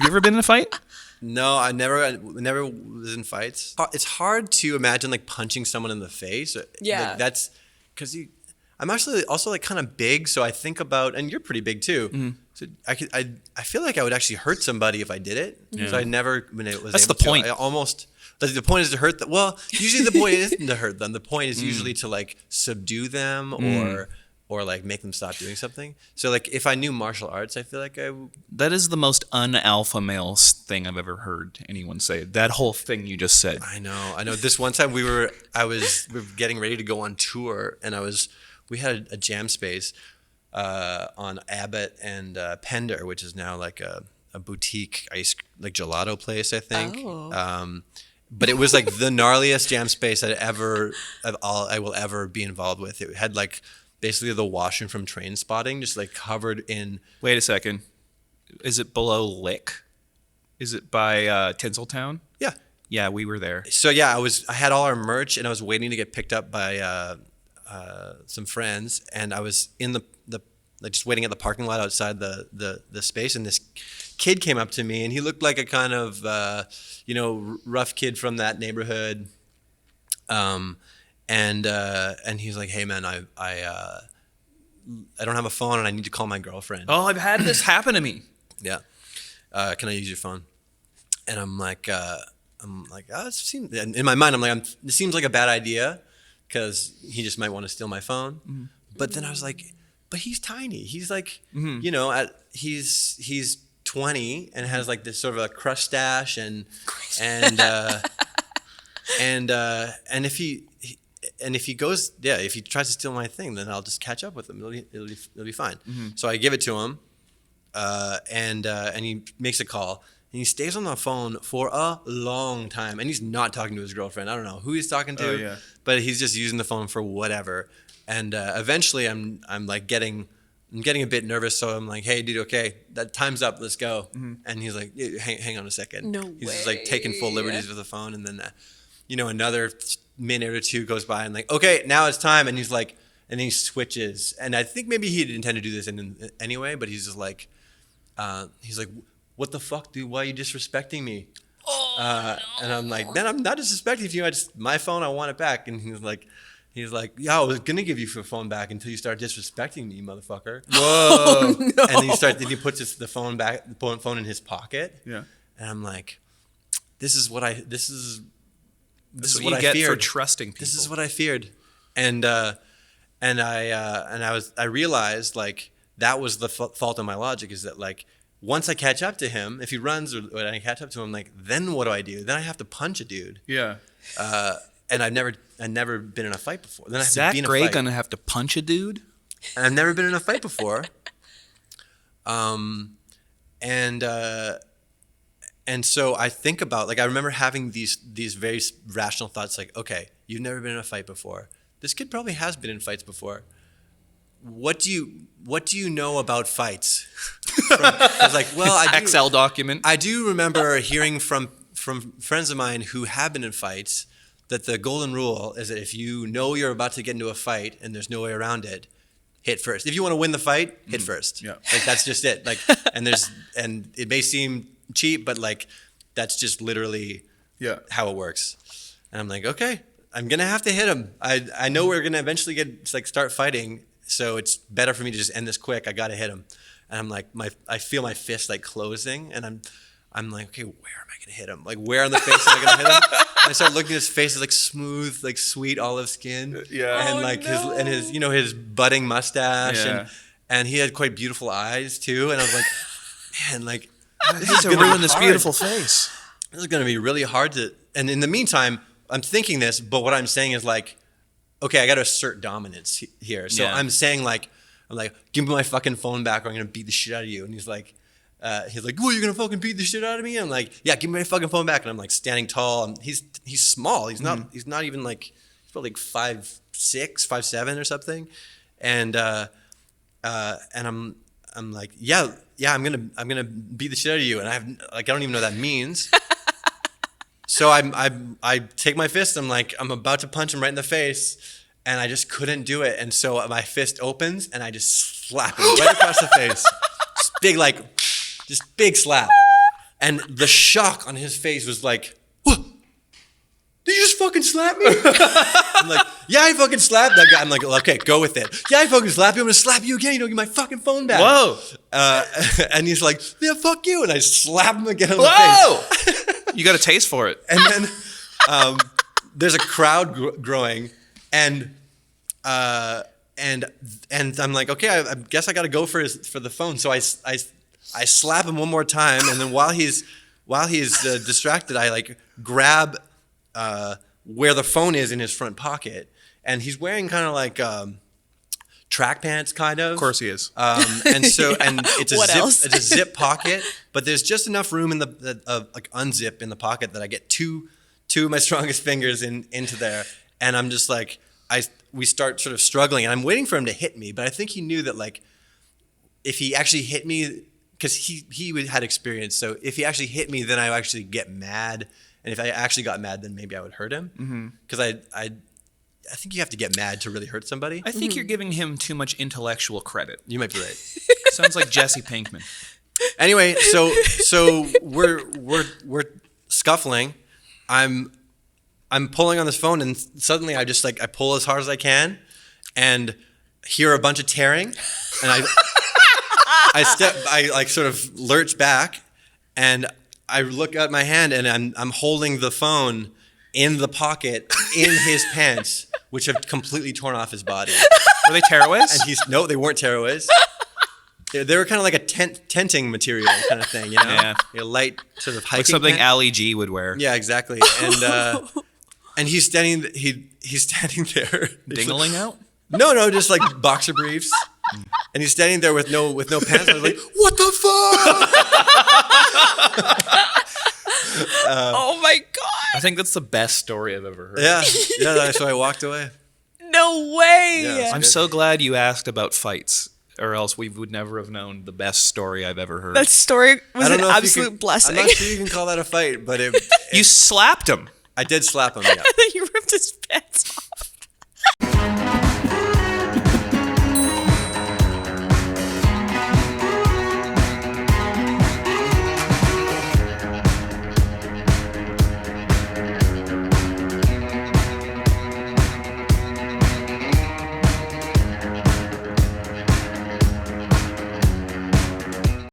You ever been in a fight? No, I never was in fights. It's hard to imagine like punching someone in the face. Yeah. Like, that's because I'm actually also like kind of big, so I think about, and you're pretty big too. Mm-hmm. So I feel like I would actually hurt somebody if I did it. Yeah. So I never when it was. That's able the point. To, I almost. The point is to hurt them. Well, usually the point isn't to hurt them. The point is usually to like subdue them or like make them stop doing something. So like if I knew martial arts, I feel like That is the most un-alpha male thing I've ever heard anyone say. That whole thing you just said. I know. This one time we were getting ready to go on tour, and we had a jam space on Abbott and Pender, which is now like a boutique like gelato place, I think. Oh. But it was like the gnarliest jam space I will ever be involved with. It had like basically the washroom from Train Spotting, just like covered in. Wait a second. Is it below Lick? Is it by Tinseltown? Yeah. Yeah, we were there. So yeah, I had all our merch, and I was waiting to get picked up by some friends, and I was in the like just waiting at the parking lot outside the space, and this kid came up to me, and he looked like a kind of rough kid from that neighborhood, and he's like, "Hey man, I don't have a phone, and I need to call my girlfriend." Oh, I've had this happen to me. Yeah. Can I use your phone? And I'm like, oh, in my mind, I'm like, it seems like a bad idea because he just might want to steal my phone. Mm-hmm. But then I was like, but he's tiny. He's like, he's 20 and has like this sort of a crush stash and if he goes, if he tries to steal my thing, then I'll just catch up with him. It'll be fine. Mm-hmm. So I give it to him. And he makes a call, and he stays on the phone for a long time, and he's not talking to his girlfriend. I don't know who he's talking to, but he's just using the phone for whatever. And eventually, I'm getting a bit nervous, so I'm like, "Hey, dude, okay, that time's up. Let's go." Mm-hmm. And he's like, "Hang on a second." No He's way. just like taking full liberties with the phone, and then another minute or two goes by, and like, "Okay, now it's time," and he's like, and then he switches, and I think maybe he didn't intend to do this anyway, but he's just like. He's like, "What the fuck, dude? Why are you disrespecting me?" No. And I'm like, "Man, I'm not disrespecting you. My phone, I want it back." And he's like, "Yeah, I was gonna give you your phone back until you start disrespecting me, motherfucker." Whoa! Oh, no. And then he puts the phone in his pocket. Yeah. And I'm like, "This is what I get feared for trusting people. This is what I feared." And I realized like. That was the fault of my logic, is that like once I catch up to him, if he runs or I catch up to him, like then what do I do? Then I have to punch a dude. Yeah. And I've never been in a fight before. Then I have Zach to be in a Gray fight. gonna have to punch a dude? And I've never been in a fight before. And so I think about like I remember having these very rational thoughts like, okay, you've never been in a fight before. This kid probably has been in fights before. What do you know about fights? I was like, well, Excel document. I do remember hearing from friends of mine who have been in fights that the golden rule is that if you know you're about to get into a fight and there's no way around it, hit first. If you want to win the fight, hit first. Yeah. Like that's just it. Like and it may seem cheap, but like that's just literally how it works. And I'm like, okay, I'm gonna have to hit him. I know we're gonna eventually start fighting. So it's better for me to just end this quick. I got to hit him. And I'm like, I feel my fist like closing, and I'm like, okay, where am I gonna hit him? Like, where on the face am I gonna hit him? And I start looking at his face. It's like smooth, like sweet olive skin. Yeah. And his budding mustache, Yeah. and he had quite beautiful eyes too. And I was like, man, like This is to ruin this beautiful face. This is gonna be really hard to. And in the meantime, I'm thinking this, but what I'm saying is like. Okay, I got to assert dominance here. So I'm saying I'm like, give me my fucking phone back or I'm going to beat the shit out of you. And he's like, well, you're going to fucking beat the shit out of me? And I'm like, yeah, give me my fucking phone back. And I'm like standing tall. He's small. He's not even like, he's probably like 5'6", 5'7" or something. And I'm like, yeah, I'm going to beat the shit out of you. And I don't even know what that means. So I take my fist. I'm like, I'm about to punch him right in the face, and I just couldn't do it. And so my fist opens, and I just slap him right across the face. Just big slap. And the shock on his face was like, what? Did you just fucking slap me? I'm like, yeah, I fucking slapped that guy. I'm like, okay, go with it. Yeah, I fucking slapped you. I'm gonna slap you again. You don't get my fucking phone back. Whoa. And he's like, yeah, fuck you. And I slap him again on the Whoa. face. You got a taste for it. And then there's a crowd growing, and I'm like, okay, I guess I got to go for the phone. So I slap him one more time, and then while he's distracted, I like grab where the phone is in his front pocket, and he's wearing kind of like track pants, kind of. Of course he is. And so and it's a What zip. else? It's a zip pocket, but there's just enough room in the like unzip in the pocket that I get two of my strongest fingers into there, and I'm just like we start sort of struggling, and I'm waiting for him to hit me, but I think he knew that like if he actually hit me, because he had experience, so if he actually hit me, then I would actually get mad, and if I actually got mad, then maybe I would hurt him, because I think you have to get mad to really hurt somebody. I think you're giving him too much intellectual credit. You might be right. Sounds like Jesse Pinkman. Anyway, so we're scuffling. I'm pulling on this phone, and suddenly I pull as hard as I can, and hear a bunch of tearing, and I like sort of lurch back, and I look at my hand, and I'm holding the phone in the pocket in his pants, which have completely torn off his body. Were they tearaways? And no, they weren't tearaways. They were kind of like a tenting material kind of thing, you know? Yeah. A light sort of hiking Like something pant. Ali G would wear. Yeah, exactly. And he's standing there. Dingling out? No, just like boxer briefs. And he's standing there with no pants. I was like, what the fuck? Oh my God. I think that's the best story I've ever heard. Yeah. So I walked away. No way. Yeah, I'm so glad you asked about fights, or else we would never have known the best story I've ever heard. That story was I don't an know if you absolute can- blessing. I'm not sure you can call that a fight, but You slapped him. I did slap him. Yeah. You ripped his pants off.